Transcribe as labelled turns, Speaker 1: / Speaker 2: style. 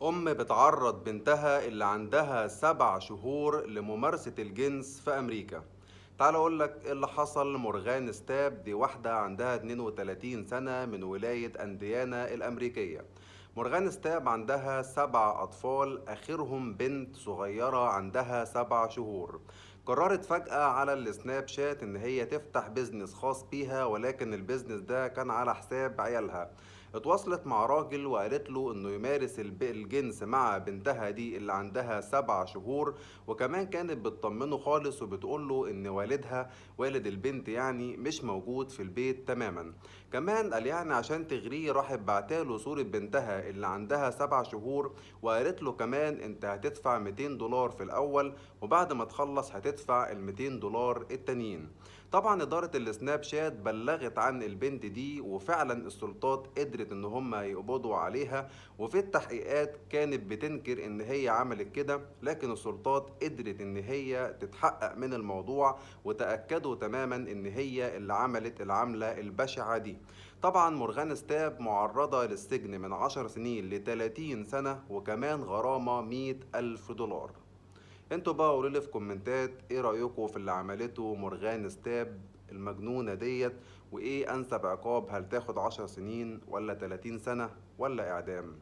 Speaker 1: أم بتعرض بنتها اللي عندها 7 شهور لممارسة الجنس في أمريكا. تعال أقولك إيه اللي حصل لمورغان ستاب. دي واحدة عندها 32 سنة من ولاية أنديانا الأمريكية. مورغان ستاب عندها 7 أطفال، آخرهم بنت صغيرة عندها 7 شهور. قررت فجأة على السناب شات إن هي تفتح بيزنس خاص بيها، ولكن البيزنس ده كان على حساب عيالها. اتواصلت مع راجل وقالت له انه يمارس الجنس مع بنتها دي اللي عندها 7 شهور، وكمان كانت بتطمنه خالص وبتقول له ان والدها، والد البنت يعني، مش موجود في البيت تماما. كمان قال يعني عشان تغريه راحت بعتاله صورة بنتها اللي عندها 7 شهور، وقالت له كمان انت هتدفع 200 دولار في الاول، وبعد ما تخلص هتدفع ال 200 دولار التانيين. طبعا إدارة السناب شات بلغت عن البنت دي، وفعلا السلطات قدرت ان هم يقبضوا عليها. وفي التحقيقات كانت بتنكر ان هي عملت كده، لكن السلطات قدرت ان هي تتحقق من الموضوع، وتأكدوا تماما ان هي اللي عملت العملة البشعة دي. طبعا مورغان ستاب معرضة للسجن من 10 سنين ل 30 سنة، وكمان غرامة 100 ألف دولار. انتوا بقى قولوا لي في كومنتات ايه رأيكم في اللي عملته مورغان ستاب المجنونة ديت، وايه انسب عقاب؟ هل تاخد 10 سنين ولا 30 سنة ولا اعدام؟